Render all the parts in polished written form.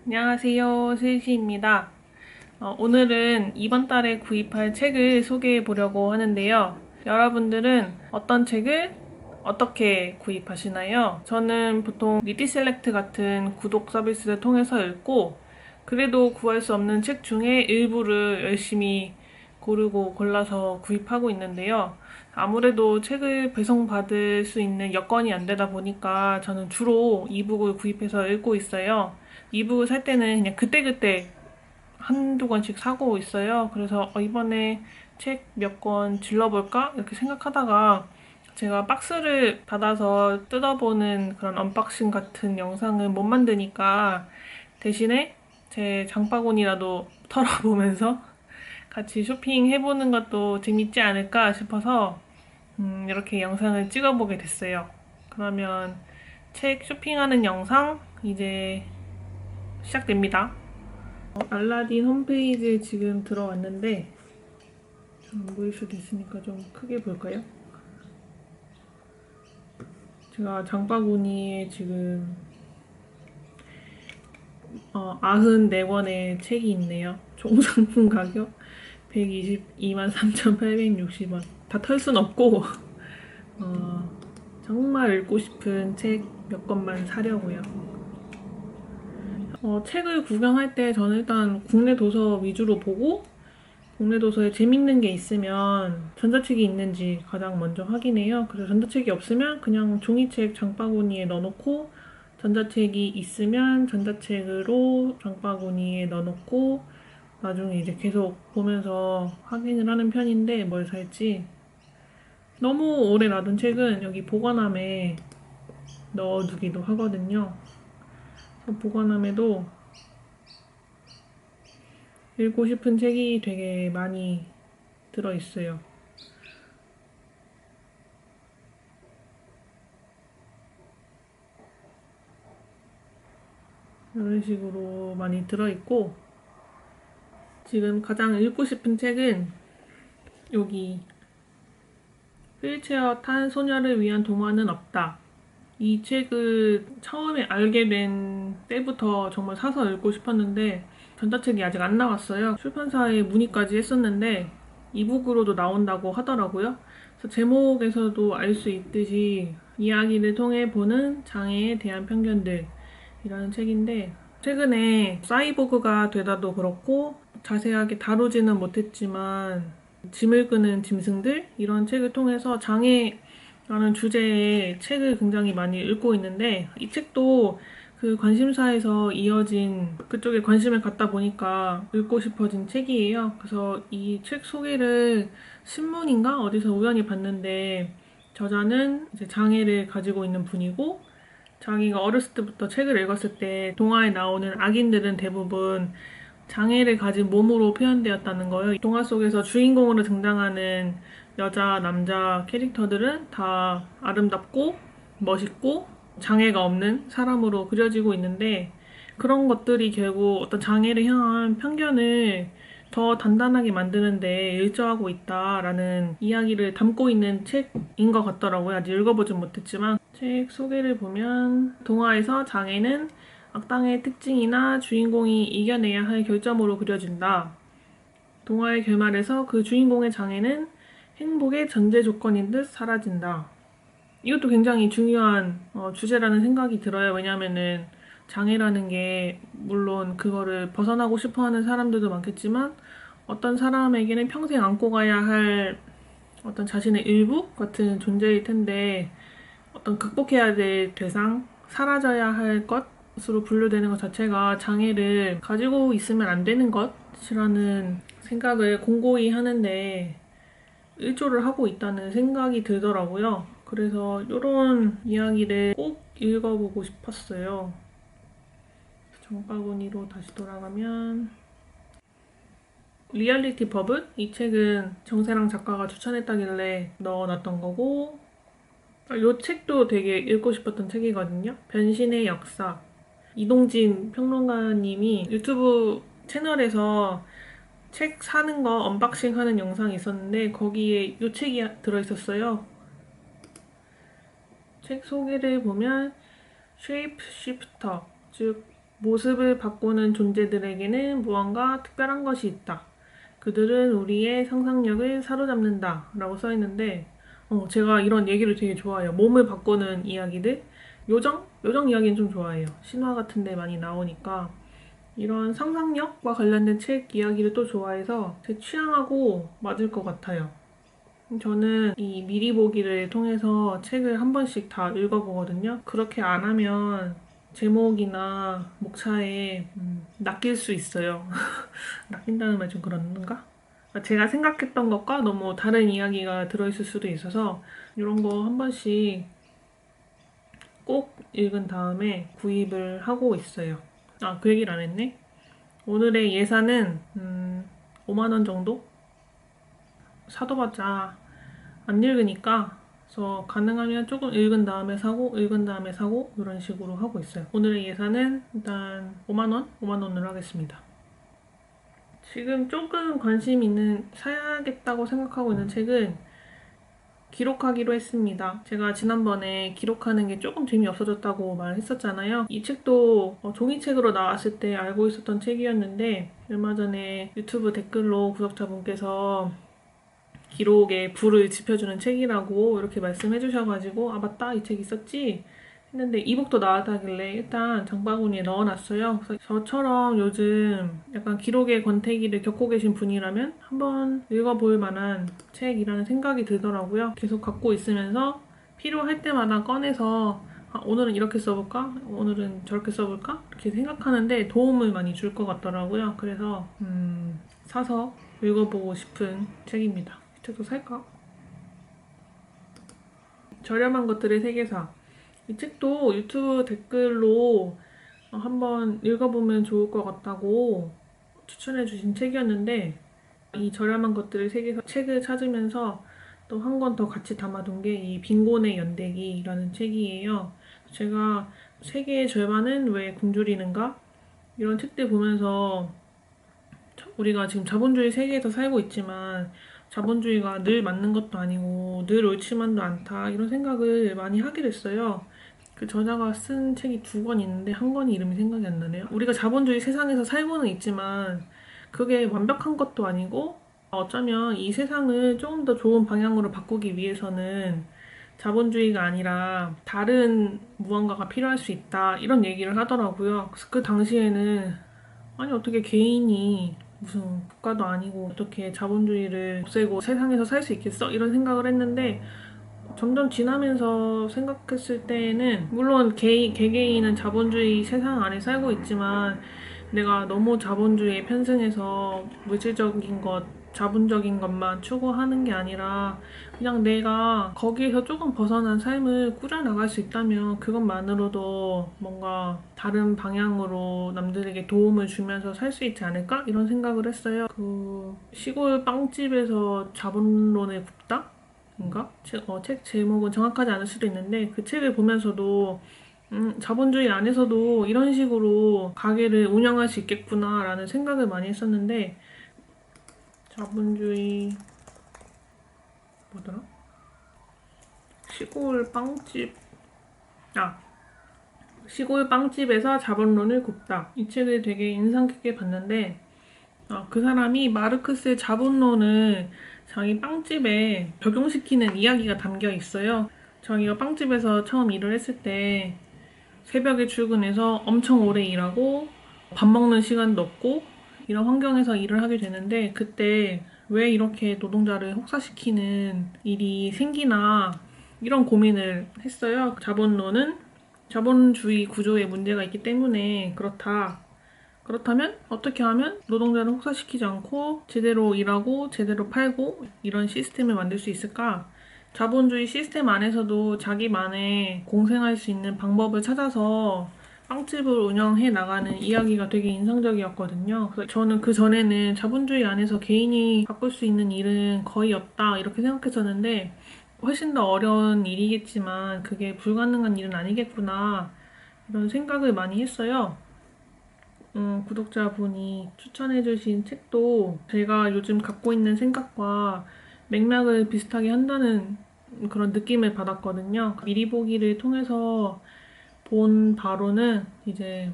안녕하세요, 슬시입니다. 오늘은 이번 달에 구입할 책을 소개해 보려고 하는데요. 여러분들은 어떤 책을 어떻게 구입하시나요? 저는 보통 리디셀렉트 같은 구독 서비스를 통해서 읽고, 그래도 구할 수 없는 책 중에 일부를 열심히 고르고 골라서 구입하고 있는데요. 아무래도 책을 배송받을 수 있는 여건이 안 되다 보니까 저는 주로 이북을 구입해서 읽고 있어요. 이북을 살 때는 그냥 그때그때 한두 권씩 사고 있어요. 그래서 이번에 책 몇 권 질러볼까? 이렇게 생각하다가 제가 박스를 받아서 뜯어보는 그런 언박싱 같은 영상을 못 만드니까 대신에 제 장바구니라도 털어보면서 같이 쇼핑해보는 것도 재밌지 않을까 싶어서 이렇게 영상을 찍어보게 됐어요. 그러면 책 쇼핑하는 영상 이제 시작됩니다. 알라딘 홈페이지에 지금 들어왔는데 안 보일 수도 있으니까 좀 크게 볼까요? 제가 장바구니에 지금 94권의 책이 있네요. 총 상품 가격 122만 3,860원. 다 털 순 없고 정말 읽고 싶은 책 몇 권만 사려고요. 책을 구경할 때 저는 일단 국내 도서 위주로 보고 국내 도서에 재밌는 게 있으면 전자책이 있는지 가장 먼저 확인해요. 그래서 전자책이 없으면 그냥 종이책 장바구니에 넣어놓고 전자책이 있으면 전자책으로 장바구니에 넣어놓고 나중에 이제 계속 보면서 확인을 하는 편인데 뭘 살지. 너무 오래 놔둔 책은 여기 보관함에 넣어두기도 하거든요. 보관함에도 읽고 싶은 책이 되게 많이 들어있어요. 이런 식으로 많이 들어있고 지금 가장 읽고 싶은 책은 여기 휠체어 탄 소녀를 위한 동화는 없다. 이 책을 처음에 알게 된 때부터 정말 사서 읽고 싶었는데 전자책이 아직 안 나왔어요. 출판사에 문의까지 했었는데 이북으로도 나온다고 하더라고요. 그래서 제목에서도 알 수 있듯이 이야기를 통해 보는 장애에 대한 편견들이라는 책인데 최근에 사이보그가 되다도 그렇고 자세하게 다루지는 못했지만 짐을 끄는 짐승들 이런 책을 통해서 장애라는 주제의 책을 굉장히 많이 읽고 있는데 이 책도 그 관심사에서 이어진 그쪽에 관심을 갖다 보니까 읽고 싶어진 책이에요. 그래서 이 책 소개를 신문인가 어디서 우연히 봤는데 저자는 이제 장애를 가지고 있는 분이고 자기가 어렸을 때부터 책을 읽었을 때 동화에 나오는 악인들은 대부분 장애를 가진 몸으로 표현되었다는 거예요. 동화 속에서 주인공으로 등장하는 여자, 남자 캐릭터들은 다 아름답고 멋있고 장애가 없는 사람으로 그려지고 있는데 그런 것들이 결국 어떤 장애를 향한 편견을 더 단단하게 만드는데 일조하고 있다라는 이야기를 담고 있는 책인 것 같더라고요. 아직 읽어보진 못했지만 책 소개를 보면 동화에서 장애는 악당의 특징이나 주인공이 이겨내야 할 결점으로 그려진다. 동화의 결말에서 그 주인공의 장애는 행복의 전제 조건인 듯 사라진다. 이것도 굉장히 중요한 주제라는 생각이 들어요. 왜냐면은 장애라는 게 물론 그거를 벗어나고 싶어하는 사람들도 많겠지만 어떤 사람에게는 평생 안고 가야 할 어떤 자신의 일부 같은 존재일 텐데 어떤 극복해야 될 대상, 사라져야 할 것으로 분류되는 것 자체가 장애를 가지고 있으면 안 되는 것이라는 생각을 공고히 하는데 일조를 하고 있다는 생각이 들더라고요. 그래서 이런 이야기를 꼭 읽어보고 싶었어요. 장바구니로 다시 돌아가면 리얼리티 버블? 이 책은 정세랑 작가가 추천했다길래 넣어놨던 거고 이 책도 되게 읽고 싶었던 책이거든요. 변신의 역사. 이동진 평론가님이 유튜브 채널에서 책 사는 거 언박싱 하는 영상이 있었는데 거기에 이 책이 들어있었어요. 책 소개를 보면 쉐이프 시프터, 즉 모습을 바꾸는 존재들에게는 무언가 특별한 것이 있다. 그들은 우리의 상상력을 사로잡는다. 라고 써있는데, 제가 이런 얘기를 되게 좋아해요. 몸을 바꾸는 이야기들. 요정 이야기는 좀 좋아해요. 신화 같은 데 많이 나오니까. 이런 상상력과 관련된 책 이야기를 또 좋아해서 제 취향하고 맞을 것 같아요. 저는 이 미리 보기를 통해서 책을 한 번씩 다 읽어보거든요. 그렇게 안 하면 제목이나 목차에 낚일 수 있어요. 낚인다는 말 좀 그런가? 제가 생각했던 것과 너무 다른 이야기가 들어있을 수도 있어서 이런 거 한 번씩 꼭 읽은 다음에 구입을 하고 있어요. 그 얘기를 안 했네. 오늘의 예산은 5만 원 정도? 사둬봤자 안 읽으니까 그래서 가능하면 조금 읽은 다음에 사고 읽은 다음에 사고 이런 식으로 하고 있어요. 오늘의 예산은 일단 5만 원? 5만 원으로 하겠습니다. 지금 조금 관심 있는 사야겠다고 생각하고 있는 책은 기록하기로 했습니다. 제가 지난번에 기록하는 게 조금 재미없어졌다고 말했었잖아요. 이 책도 종이책으로 나왔을 때 알고 있었던 책이었는데 얼마 전에 유튜브 댓글로 구독자분께서 기록에 불을 지펴주는 책이라고 이렇게 말씀해 주셔가지고 맞다, 이 책 있었지? 했는데 이북도 나왔다길래 일단 장바구니에 넣어놨어요. 그래서 저처럼 요즘 약간 기록의 권태기를 겪고 계신 분이라면 한번 읽어볼 만한 책이라는 생각이 들더라고요. 계속 갖고 있으면서 필요할 때마다 꺼내서 오늘은 이렇게 써볼까? 오늘은 저렇게 써볼까? 이렇게 생각하는데 도움을 많이 줄 것 같더라고요. 그래서 사서 읽어보고 싶은 책입니다. 이 책도 살까? 저렴한 것들의 세계사. 이 책도 유튜브 댓글로 한번 읽어보면 좋을 것 같다고 추천해주신 책이었는데 이 저렴한 것들을 세계사 책을 찾으면서 또 한 권 더 같이 담아둔 게 이 빈곤의 연대기라는 책이에요. 제가 세계의 절반은 왜 굶주리는가? 이런 책들 보면서 우리가 지금 자본주의 세계에서 살고 있지만 자본주의가 늘 맞는 것도 아니고 늘 옳지만도 않다 이런 생각을 많이 하게 됐어요. 그 저자가 쓴 책이 2권 있는데 한 권이 이름이 생각이 안 나네요. 우리가 자본주의 세상에서 살고는 있지만 그게 완벽한 것도 아니고 어쩌면 이 세상을 조금 더 좋은 방향으로 바꾸기 위해서는 자본주의가 아니라 다른 무언가가 필요할 수 있다 이런 얘기를 하더라고요. 그래서 그 당시에는 아니 어떻게 개인이 무슨 국가도 아니고 어떻게 자본주의를 없애고 세상에서 살 수 있겠어? 이런 생각을 했는데 점점 지나면서 생각했을 때에는 물론 개개인은 자본주의 세상 안에 살고 있지만 내가 너무 자본주의에 편승해서 물질적인 것, 자본적인 것만 추구하는 게 아니라 그냥 내가 거기에서 조금 벗어난 삶을 꾸려나갈 수 있다면 그것만으로도 뭔가 다른 방향으로 남들에게 도움을 주면서 살 수 있지 않을까? 이런 생각을 했어요. 그 시골 빵집에서 자본론을 굽다? 인가? 책 제목은 정확하지 않을 수도 있는데 그 책을 보면서도 자본주의 안에서도 이런 식으로 가게를 운영할 수 있겠구나 라는 생각을 많이 했었는데 자본주의 뭐더라? 시골 빵집에서 자본론을 굽다. 이 책을 되게 인상 깊게 봤는데 그 사람이 마르크스의 자본론을 자기 빵집에 적용시키는 이야기가 담겨 있어요. 자기가 빵집에서 처음 일을 했을 때 새벽에 출근해서 엄청 오래 일하고 밥 먹는 시간도 없고 이런 환경에서 일을 하게 되는데 그때 왜 이렇게 노동자를 혹사시키는 일이 생기나 이런 고민을 했어요. 자본론은 자본주의 구조에 문제가 있기 때문에 그렇다. 그렇다면 어떻게 하면 노동자를 혹사시키지 않고 제대로 일하고 제대로 팔고 이런 시스템을 만들 수 있을까? 자본주의 시스템 안에서도 자기만의 공생할 수 있는 방법을 찾아서 빵집을 운영해 나가는 이야기가 되게 인상적이었거든요. 그래서 저는 그 전에는 자본주의 안에서 개인이 바꿀 수 있는 일은 거의 없다 이렇게 생각했었는데 훨씬 더 어려운 일이겠지만 그게 불가능한 일은 아니겠구나 이런 생각을 많이 했어요. 구독자분이 추천해주신 책도 제가 요즘 갖고 있는 생각과 맥락을 비슷하게 한다는 그런 느낌을 받았거든요. 미리 보기를 통해서 본 바로는 이제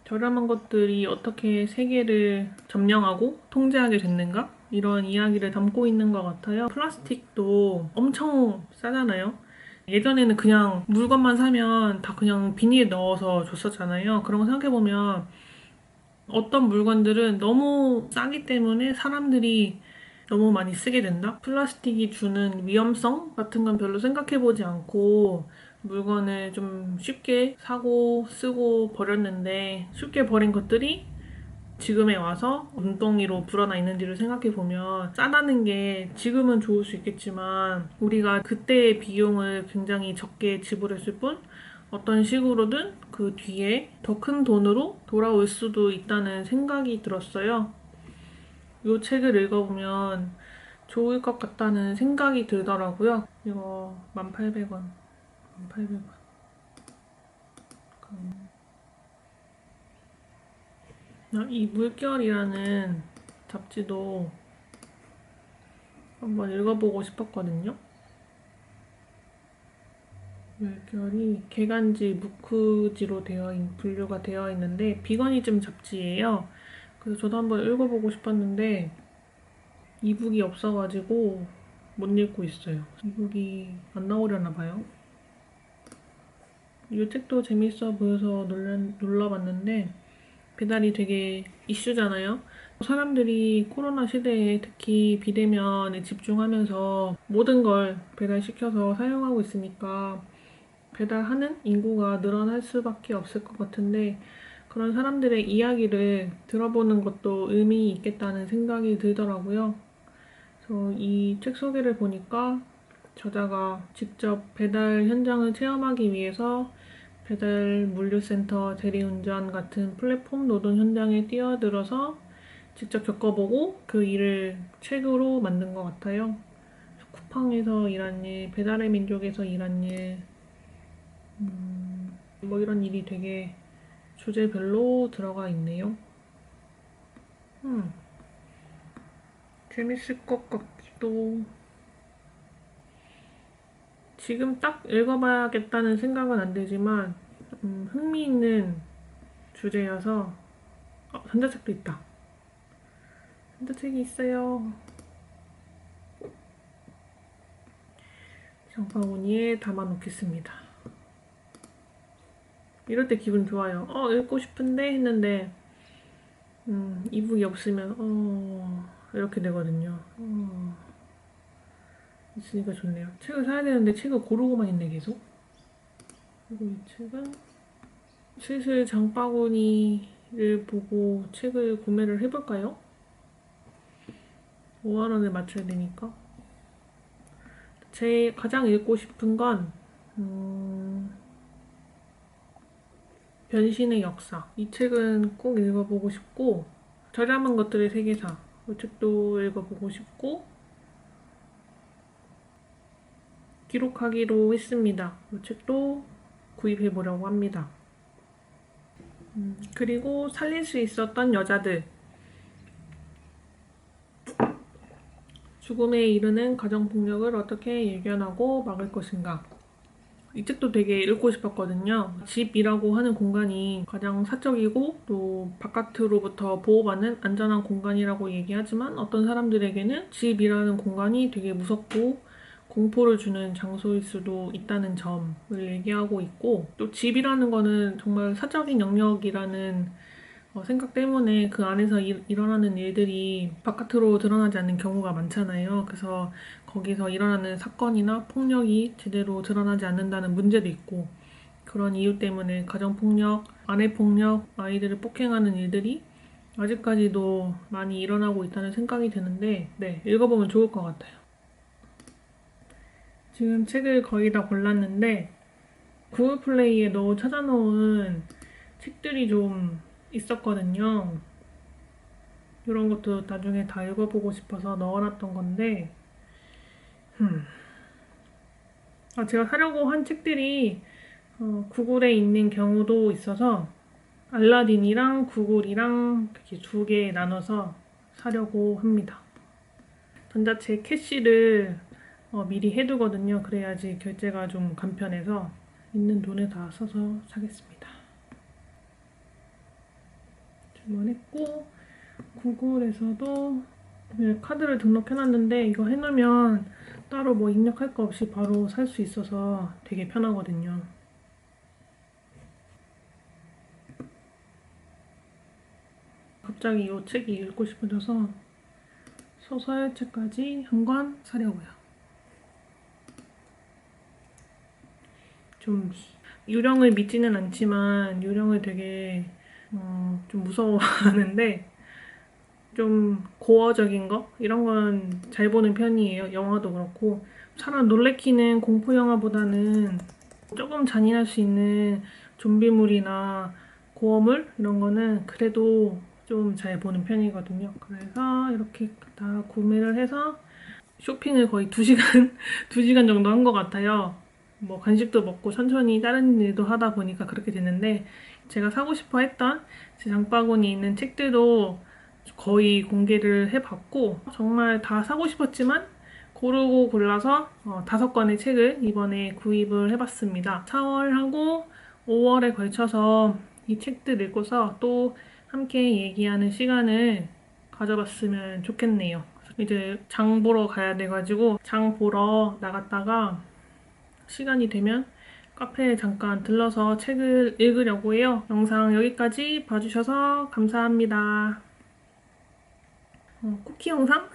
저렴한 것들이 어떻게 세계를 점령하고 통제하게 됐는가? 이런 이야기를 담고 있는 것 같아요. 플라스틱도 엄청 싸잖아요. 예전에는 그냥 물건만 사면 다 그냥 비닐에 넣어서 줬었잖아요. 그런 거 생각해보면 어떤 물건들은 너무 싸기 때문에 사람들이 너무 많이 쓰게 된다? 플라스틱이 주는 위험성 같은 건 별로 생각해보지 않고 물건을 좀 쉽게 사고 쓰고 버렸는데 쉽게 버린 것들이 지금에 와서 눈덩이로 불어나 있는지를 생각해보면 싸다는 게 지금은 좋을 수 있겠지만 우리가 그때의 비용을 굉장히 적게 지불했을 뿐 어떤 식으로든 그 뒤에 더 큰 돈으로 돌아올 수도 있다는 생각이 들었어요. 이 책을 읽어보면 좋을 것 같다는 생각이 들더라고요. 이거 1,800원. 1,800원. 이 물결이라는 잡지도 한번 읽어보고 싶었거든요. 물결이 개간지, 무크지로 분류가 되어 있는데 비거니즘 잡지예요. 그래서 저도 한번 읽어보고 싶었는데 이북이 없어가지고 못 읽고 있어요. 이북이 안 나오려나 봐요. 이 책도 재밌어 보여서 눌러봤는데 배달이 되게 이슈잖아요. 사람들이 코로나 시대에 특히 비대면에 집중하면서 모든 걸 배달시켜서 사용하고 있으니까 배달하는 인구가 늘어날 수밖에 없을 것 같은데 그런 사람들의 이야기를 들어보는 것도 의미 있겠다는 생각이 들더라고요. 그래서 이 책 소개를 보니까 저자가 직접 배달 현장을 체험하기 위해서 배달 물류센터, 대리운전 같은 플랫폼 노동 현장에 뛰어들어서 직접 겪어보고 그 일을 책으로 만든 것 같아요. 쿠팡에서 일한 일, 배달의 민족에서 일한 일, 뭐 이런 일이 되게 주제별로 들어가 있네요. 재밌을 것 같기도. 지금 딱 읽어봐야겠다는 생각은 안 들지만 흥미있는 주제여서 전자책도 있다. 전자책이 있어요. 장바구니에 담아놓겠습니다. 이럴 때 기분 좋아요. 읽고 싶은데 했는데 이북이 없으면 이렇게 되거든요. 있으니까 좋네요. 책을 사야 되는데 책을 고르고만 있네 계속. 그리고 이 책은 슬슬 장바구니를 보고 책을 구매를 해볼까요? 5만원을 맞춰야 되니까. 제 가장 읽고 싶은 건 변신의 역사. 이 책은 꼭 읽어보고 싶고 저렴한 것들의 세계사. 이 책도 읽어보고 싶고 기록하기로 했습니다. 이 책도 구입해보려고 합니다. 그리고 살릴 수 있었던 여자들. 죽음에 이르는 가정폭력을 어떻게 예견하고 막을 것인가. 이 책도 되게 읽고 싶었거든요. 집이라고 하는 공간이 가장 사적이고 또 바깥으로부터 보호받는 안전한 공간이라고 얘기하지만 어떤 사람들에게는 집이라는 공간이 되게 무섭고 공포를 주는 장소일 수도 있다는 점을 얘기하고 있고 또 집이라는 거는 정말 사적인 영역이라는 생각 때문에 그 안에서 일어나는 일들이 바깥으로 드러나지 않는 경우가 많잖아요. 그래서 거기서 일어나는 사건이나 폭력이 제대로 드러나지 않는다는 문제도 있고 그런 이유 때문에 가정폭력, 아내폭력, 아이들을 폭행하는 일들이 아직까지도 많이 일어나고 있다는 생각이 드는데 네, 읽어보면 좋을 것 같아요. 지금 책을 거의 다 골랐는데 구글 플레이에 찾아놓은 책들이 좀 있었거든요. 이런 것도 나중에 다 읽어보고 싶어서 넣어놨던 건데 제가 사려고 한 책들이 구글에 있는 경우도 있어서 알라딘이랑 구글이랑 이렇게 2개 나눠서 사려고 합니다. 전자책 캐시를 미리 해두거든요. 그래야지 결제가 좀 간편해서 있는 돈에 다 써서 사겠습니다. 주문했고 구글에서도 카드를 등록해놨는데 이거 해놓으면 따로 뭐 입력할 거 없이 바로 살 수 있어서 되게 편하거든요. 갑자기 이 책이 읽고 싶어져서 소설책까지 한 권 사려고요. 좀 유령을 믿지는 않지만 유령을 되게 좀 무서워하는데 좀 고어적인 거? 이런 건 잘 보는 편이에요. 영화도 그렇고. 사람 놀래키는 공포 영화보다는 조금 잔인할 수 있는 좀비물이나 고어물? 이런 거는 그래도 좀 잘 보는 편이거든요. 그래서 이렇게 다 구매를 해서 쇼핑을 거의 2시간, 2시간 정도 한 것 같아요. 뭐 간식도 먹고 천천히 다른 일도 하다 보니까 그렇게 됐는데 제가 사고 싶어 했던 제 장바구니에 있는 책들도 거의 공개를 해봤고 정말 다 사고 싶었지만 고르고 골라서 5권의 책을 이번에 구입을 해봤습니다. 4월하고 5월에 걸쳐서 이 책들 읽고서 또 함께 얘기하는 시간을 가져봤으면 좋겠네요. 이제 장 보러 가야 돼가지고 장 보러 나갔다가 시간이 되면 카페에 잠깐 들러서 책을 읽으려고 해요. 영상 여기까지 봐주셔서 감사합니다. 쿠키 영상?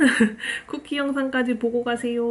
쿠키 영상까지 보고 가세요.